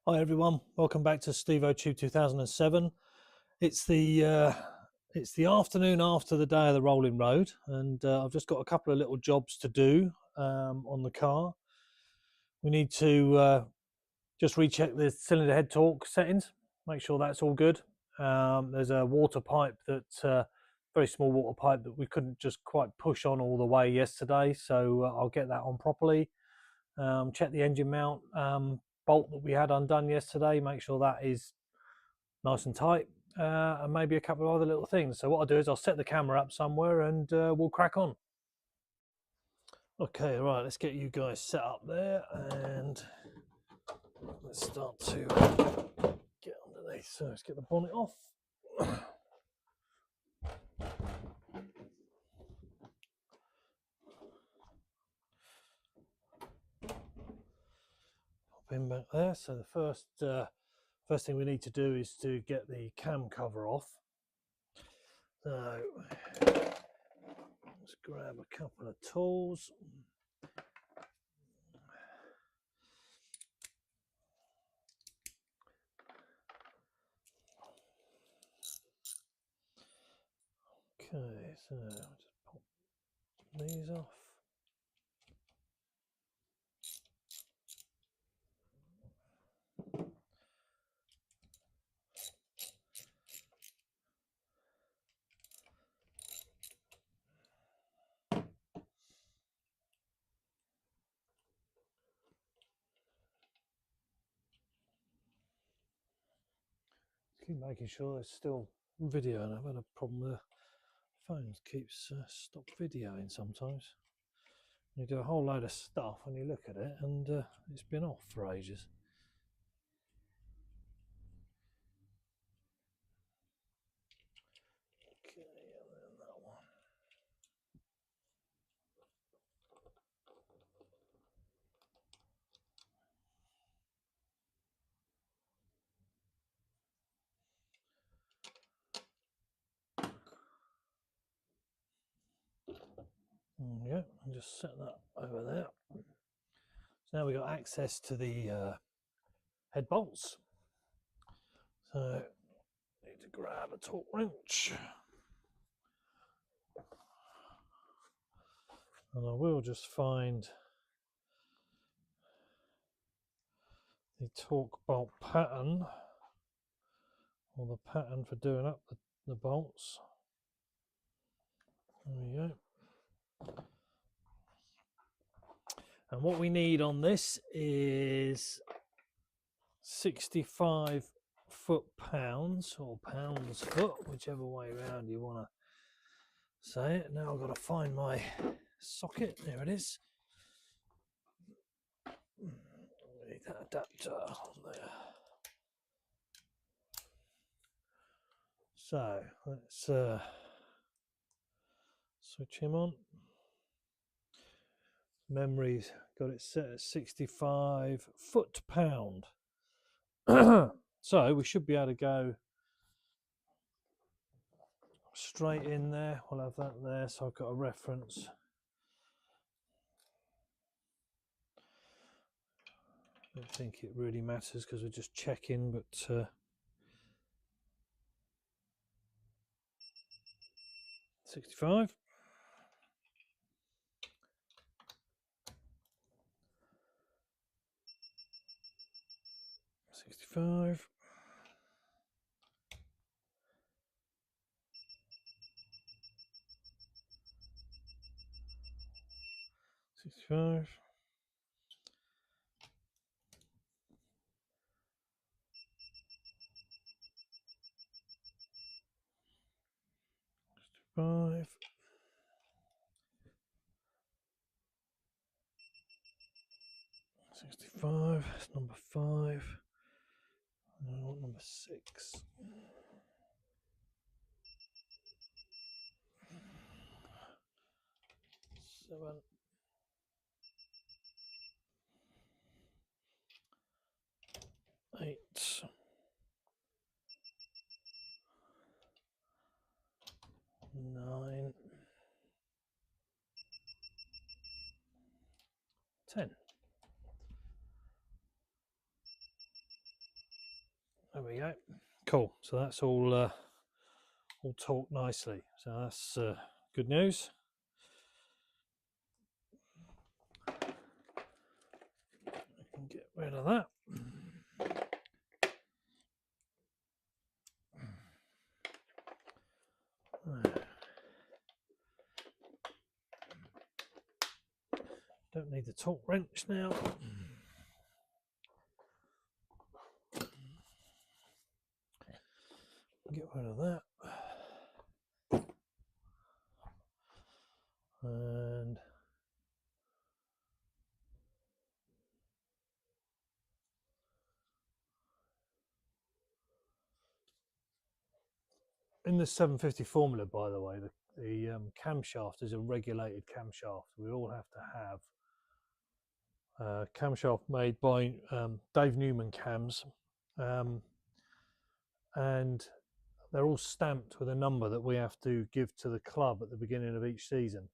Hi everyone, welcome back to StevoTube 2007. It's the afternoon after the day of the rolling road, and I've just got a couple of little jobs to do on the car. We need to just recheck the cylinder head torque settings, make sure that's all good. There's a water pipe very small water pipe that we couldn't just quite push on all the way yesterday, so I'll get that on properly. Check the engine mount bolt that we had undone yesterday, make sure that is nice and tight, and maybe a couple of other little things. So what I'll do is I'll set the camera up somewhere and we'll crack on. Okay, right, let's get you guys set up there and let's start to get underneath. So let's get the bonnet off. In back there. So the first thing we need to do is to get the cam cover off. So let's grab a couple of tools. Okay, so I'll just pop these off. Keep making sure there's still video, and I've had a problem with the phone keeps stop videoing sometimes. You do a whole load of stuff and you look at it and it's been off for ages. Okay, and then that one. Yeah, and just set that over there. So now we've got access to the head bolts. So need to grab a torque wrench. And I will just find the torque bolt pattern, or the pattern for doing up the bolts. There we go. And what we need on this is 65 foot-pounds, or pounds-foot, whichever way around you want to say it. Now I've got to find my socket. There it is. Need that adapter on there. So let's switch him on. Memory's got it set at 65 foot-pound. So we should be able to go straight in there. We'll have that there, so I've got a reference. I don't think it really matters because we're just checking, but 65. 65. 65. 65. 65. That's number 5. I want number 6. 7. 8. 9. 10. we go. Cool. So that's all taut nicely. So that's good news. I can get rid of that. Don't need the torque wrench now. Get rid of that. And in the 750 formula, by the way, the camshaft is a regulated camshaft. We all have to have camshaft made by Dave Newman cams, and they're all stamped with a number that we have to give to the club at the beginning of each season.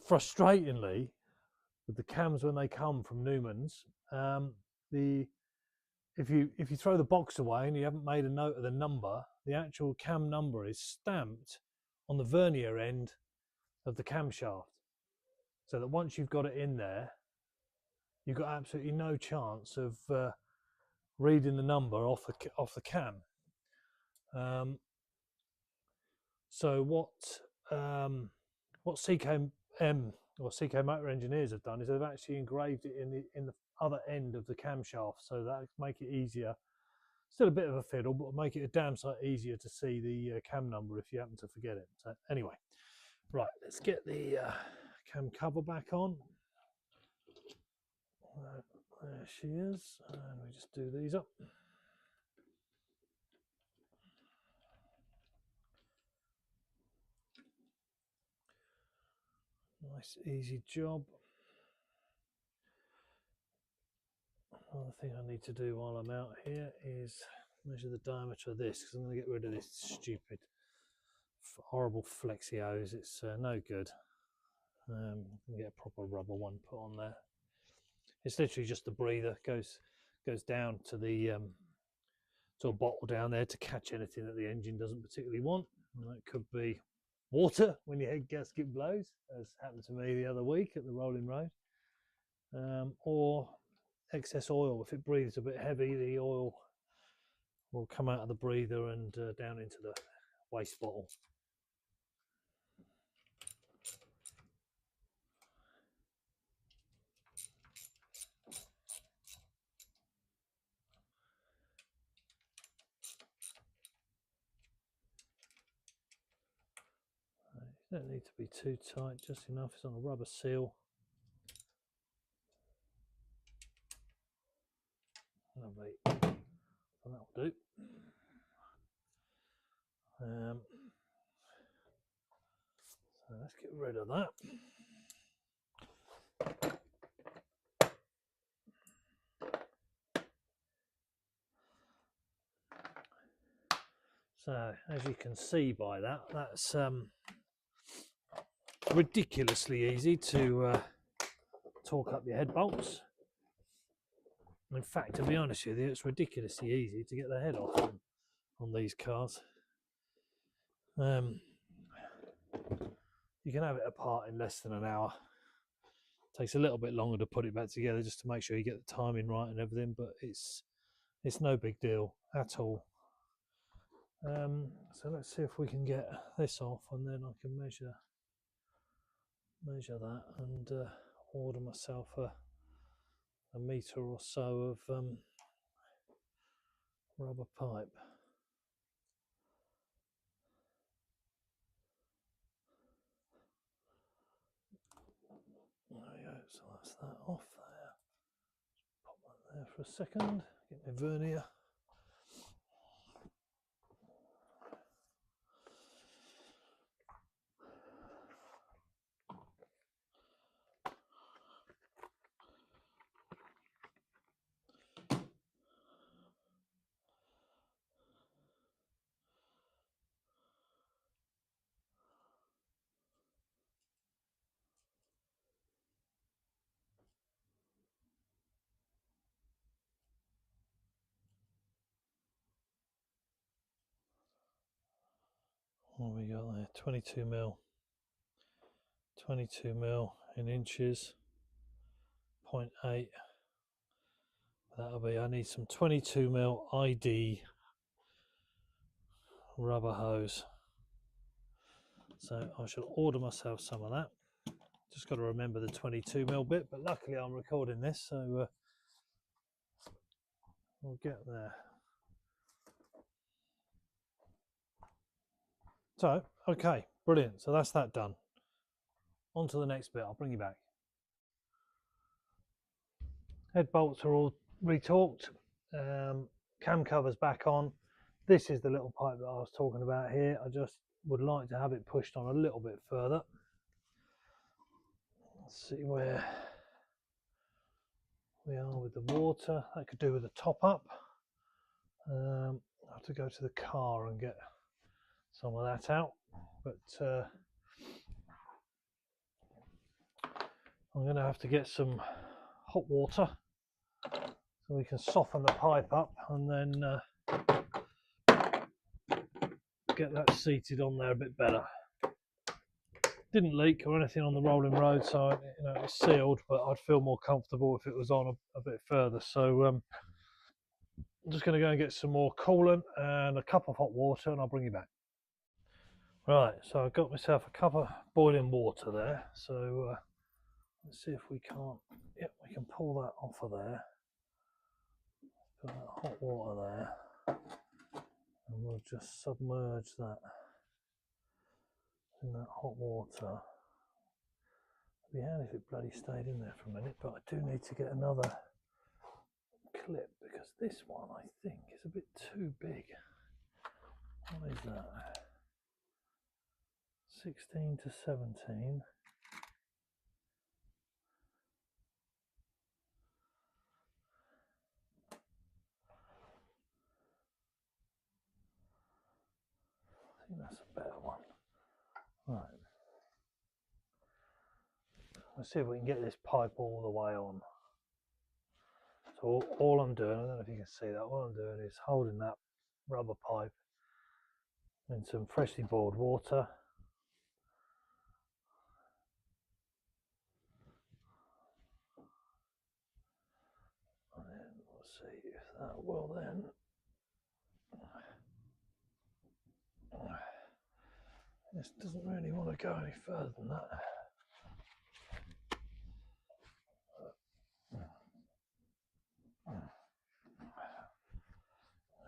Frustratingly, with the cams when they come from Newman's, if you throw the box away and you haven't made a note of the number, the actual cam number is stamped on the vernier end of the camshaft, so that once you've got it in there, you've got absolutely no chance of reading the number off the cam. So what CKM or CK Motor Engineers have done is they've actually engraved it in the other end of the camshaft, so that make it easier. Still a bit of a fiddle, but make it a damn sight easier to see the cam number if you happen to forget it. So anyway, right, let's get the cam cover back on. There she is, and we just do these up. Nice easy job. Another thing I need to do while I'm out here is measure the diameter of this, because I'm going to get rid of this stupid horrible flexi hose. It's no good. Get a proper rubber one put on there. It's literally just the breather goes down to the to a bottle down there to catch anything that the engine doesn't particularly want. And that could be water when your head gasket blows, as happened to me the other week at the rolling road, or excess oil. If it breathes a bit heavy, the oil will come out of the breather and down into the waste bottle. You don't need to be too tight, just enough. It's on a rubber seal. Lovely. So that'll do. So let's get rid of that. So as you can see by that, that's ridiculously easy to torque up your head bolts. In fact, to be honest with you, it's ridiculously easy to get the head off on these cars. You can have it apart in less than an hour. Takes a little bit longer to put it back together just to make sure you get the timing right and everything, but it's no big deal at all. So let's see if we can get this off, and then I can measure that and order myself a metre or so of rubber pipe. There we go, so that's that off there. Pop that there for a second, get my vernier. What we got there? 22 mil. 22 mil in inches. 0.8. That'll be. I need some 22 mil ID rubber hose. So I shall order myself some of that. Just got to remember the 22 mil bit, but luckily I'm recording this, so we'll get there. So, okay, brilliant. So that's that done. On to the next bit. I'll bring you back. Head bolts are all retorqued. Cam cover's back on. This is the little pipe that I was talking about here. I just would like to have it pushed on a little bit further. Let's see where we are with the water. That could do with a top up. I have to go to the car and get some of that out, but I'm going to have to get some hot water so we can soften the pipe up and then get that seated on there a bit better. Didn't leak or anything on the rolling road, so you know it's sealed, but I'd feel more comfortable if it was on a bit further. So I'm just going to go and get some more coolant and a cup of hot water, and I'll bring you back. Right, so I've got myself a cup of boiling water there. So let's see if we can't. Yep, we can pull that off of there. Put that hot water there, and we'll just submerge that in that hot water. It'd be handy if it bloody stayed in there for a minute, but I do need to get another clip because this one I think is a bit too big. What is that? 16 to 17. I think that's a better one. Right. Let's see if we can get this pipe all the way on. So all I'm doing, I don't know if you can see that, all I'm doing is holding that rubber pipe in some freshly boiled water. And then we'll see if that will then. This doesn't really want to go any further than that.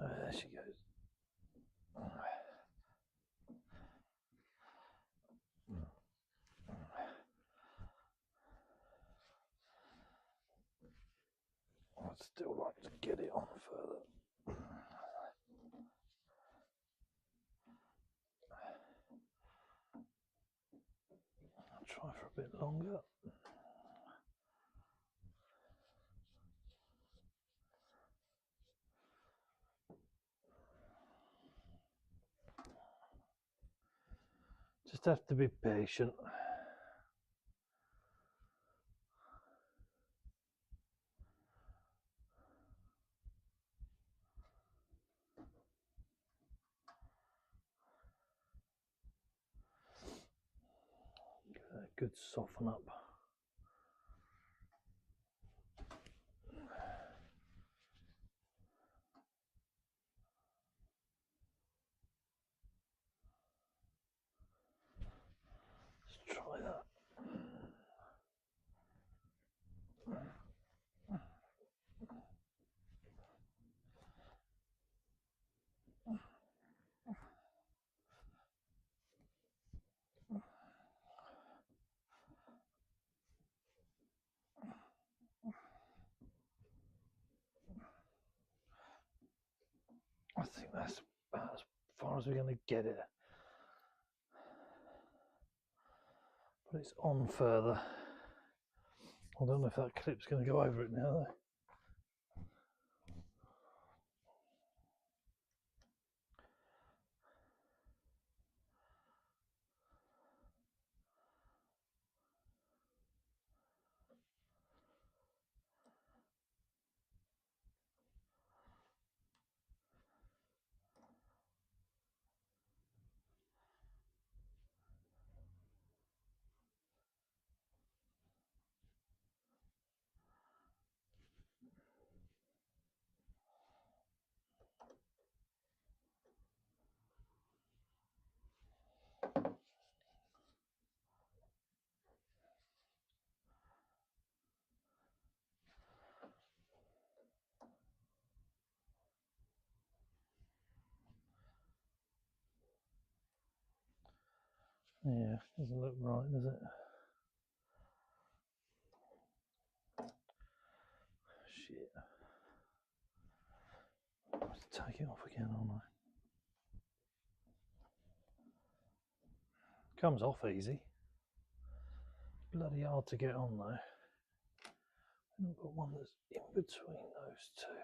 Oh, there she goes. I'd still like to get it on further. I'll try for a bit longer. Just have to be patient. Give that a good soften up. Let's try that. I think that's about as far as we're going to get it. But it's on further. I don't know if that clip's going to go over it now though. Yeah, doesn't look right, does it? Shit. Let's take it off again, aren't I? Comes off easy. Bloody hard to get on though. I've got one that's in between those two.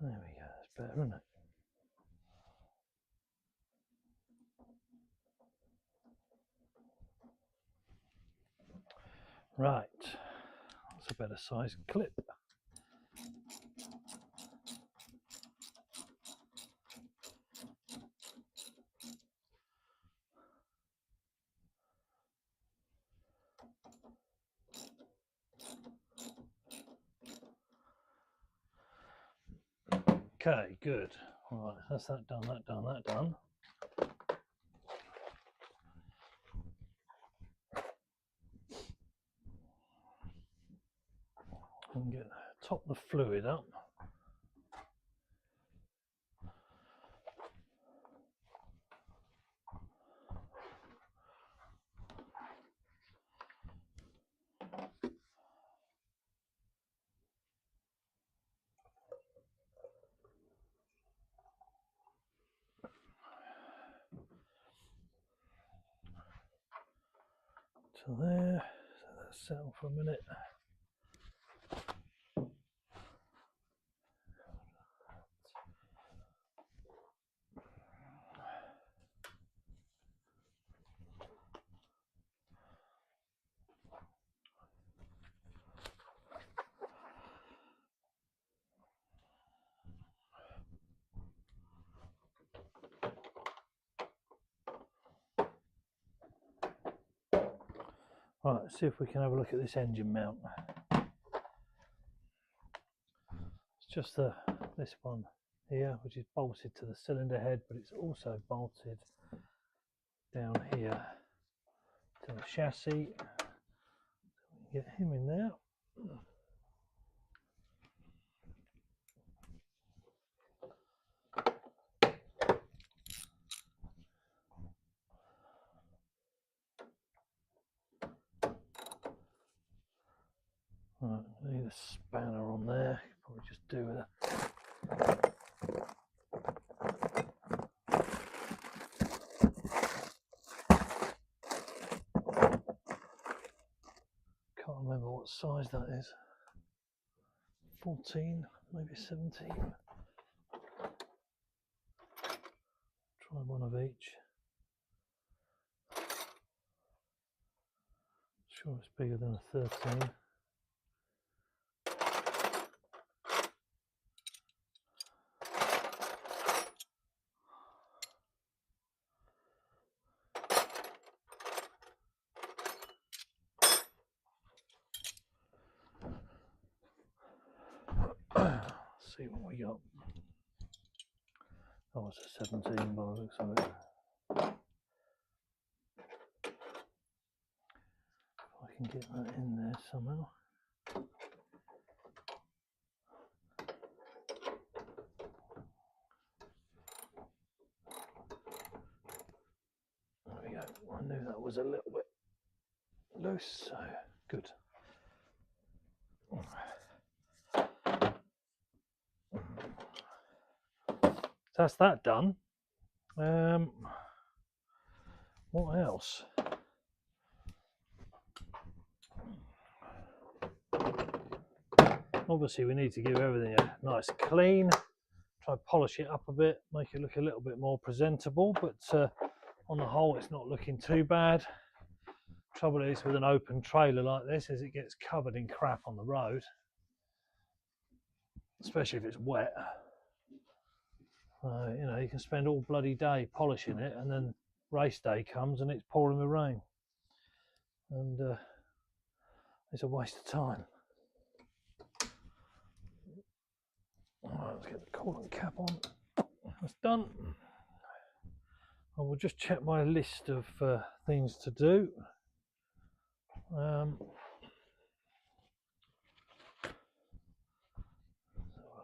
There we go, that's better, isn't it? Right, that's a better size clip. Okay, good. All right, that's that done, that done, that done. And get top the fluid up. To there, so that's settle for a minute. Right, let's see if we can have a look at this engine mount. It's just this one here, which is bolted to the cylinder head, but it's also bolted down here to the chassis. Get him in there. Right, need a spanner on there. Probably just do with a can't remember what size that is. 14, maybe 17. Try one of each. Sure it's bigger than a 13. Let's see what we got. Oh, it's a 17 by the looks of it. If I can get that in there somehow. There we go. I knew that was a little bit loose, so good. that's that done. What else? Obviously we need to give everything a nice clean, try to polish it up a bit, make it look a little bit more presentable, but on the whole it's not looking too bad. Trouble is with an open trailer like this is it gets covered in crap on the road, especially if it's wet. You know, you can spend all bloody day polishing it and then race day comes and it's pouring with rain, and it's a waste of time. Alright, let's get the coolant cap on. That's done. I will just check my list of things to do.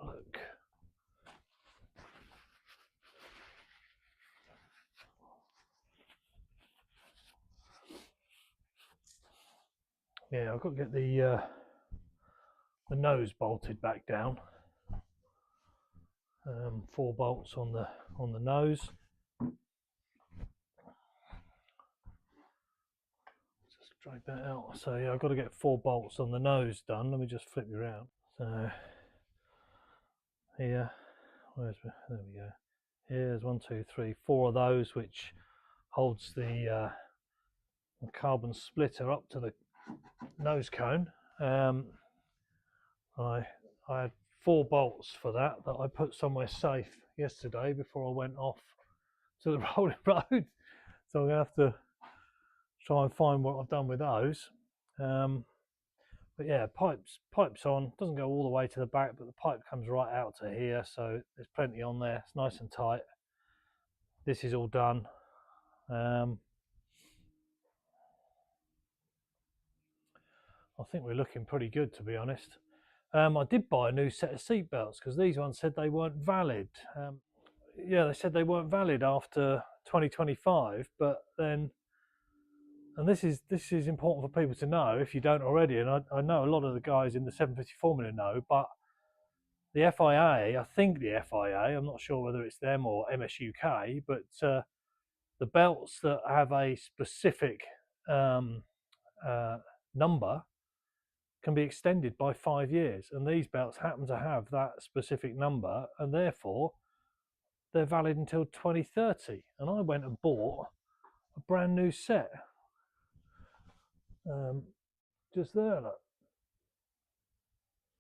Look. Yeah, I've got to get the nose bolted back down. 4 bolts on the nose. Just drag that out. So yeah, I've got to get 4 bolts on the nose done. Let me just flip you around. So here, there we go. Here's 1, 2, 3, 4 of those, which holds the carbon splitter up to the nose cone. I had 4 bolts for that I put somewhere safe yesterday before I went off to the rolling road, so I'm gonna have to try and find what I've done with those. But yeah, pipes on, doesn't go all the way to the back, but the pipe comes right out to here, so there's plenty on there. It's nice and tight. This is all done. I think we're looking pretty good, to be honest. I did buy a new set of seat belts because these ones said they weren't valid. Yeah, they said they weren't valid after 2025, but then, and this is important for people to know if you don't already, and I know a lot of the guys in the 750 Formula know, but the FIA, I think the FIA, I'm not sure whether it's them or MSUK, but the belts that have a specific number can be extended by 5 years, and these belts happen to have that specific number, and therefore they're valid until 2030. And I went and bought a brand new set, just there, look,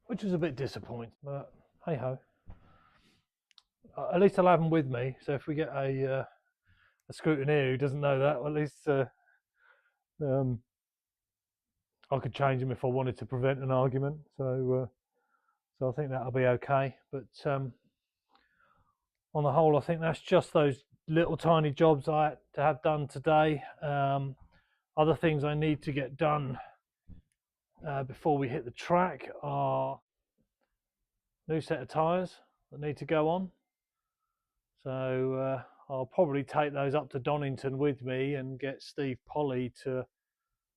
which was a bit disappointing, but hey ho. At least I'll have them with me, so if we get a scrutineer who doesn't know that, well, at least I could change them if I wanted to prevent an argument. So I think that'll be okay. But on the whole, I think that's just those little tiny jobs I had to have done today. Other things I need to get done before we hit the track are new set of tyres that need to go on. So I'll probably take those up to Donington with me and get Steve Polly to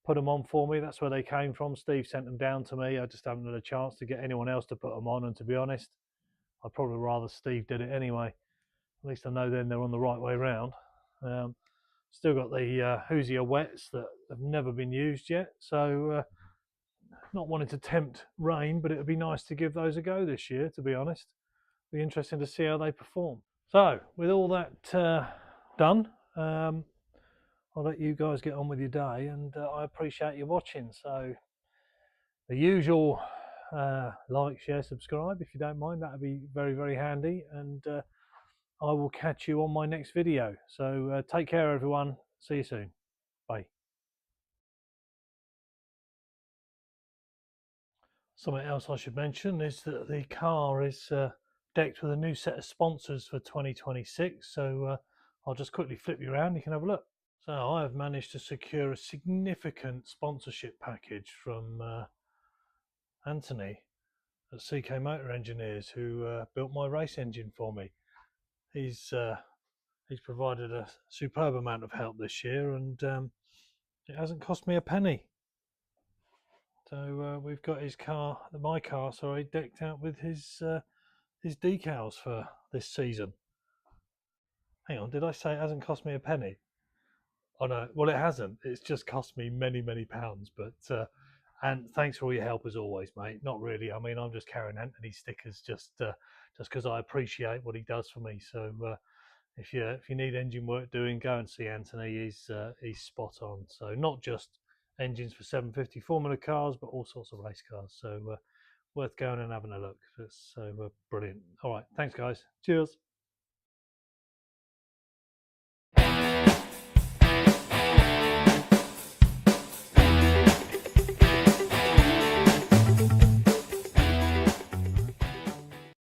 put them on for me. That's where they came from. Steve sent them down to me. I just haven't had a chance to get anyone else to put them on, and to be honest, I'd probably rather Steve did it anyway. At least I know then they're on the right way round. Still got the Hoosier wets that have never been used yet, so not wanting to tempt rain, but it would be nice to give those a go this year, to be honest. Be interesting to see how they perform. So with all that done, I'll let you guys get on with your day, and I appreciate you watching. So the usual like, share, subscribe if you don't mind, that would be very, very handy, and I will catch you on my next video. So take care everyone, see you soon, bye. Something else I should mention is that the car is decked with a new set of sponsors for 2026, so I'll just quickly flip you around, you can have a look. So I have managed to secure a significant sponsorship package from Anthony at CK Motor Engineers, who built my race engine for me. He's provided a superb amount of help this year, and it hasn't cost me a penny. So we've got my car, sorry, decked out with his decals for this season. Hang on, did I say it hasn't cost me a penny? Oh no, well it hasn't. It's just cost me many, many pounds. But and thanks for all your help as always, mate. Not really. I mean, I'm just carrying Anthony stickers just because I appreciate what he does for me. So if you need engine work doing, go and see Anthony. He's spot on. So not just engines for 750 Formula cars, but all sorts of race cars. So worth going and having a look. So brilliant. All right, thanks guys. Cheers.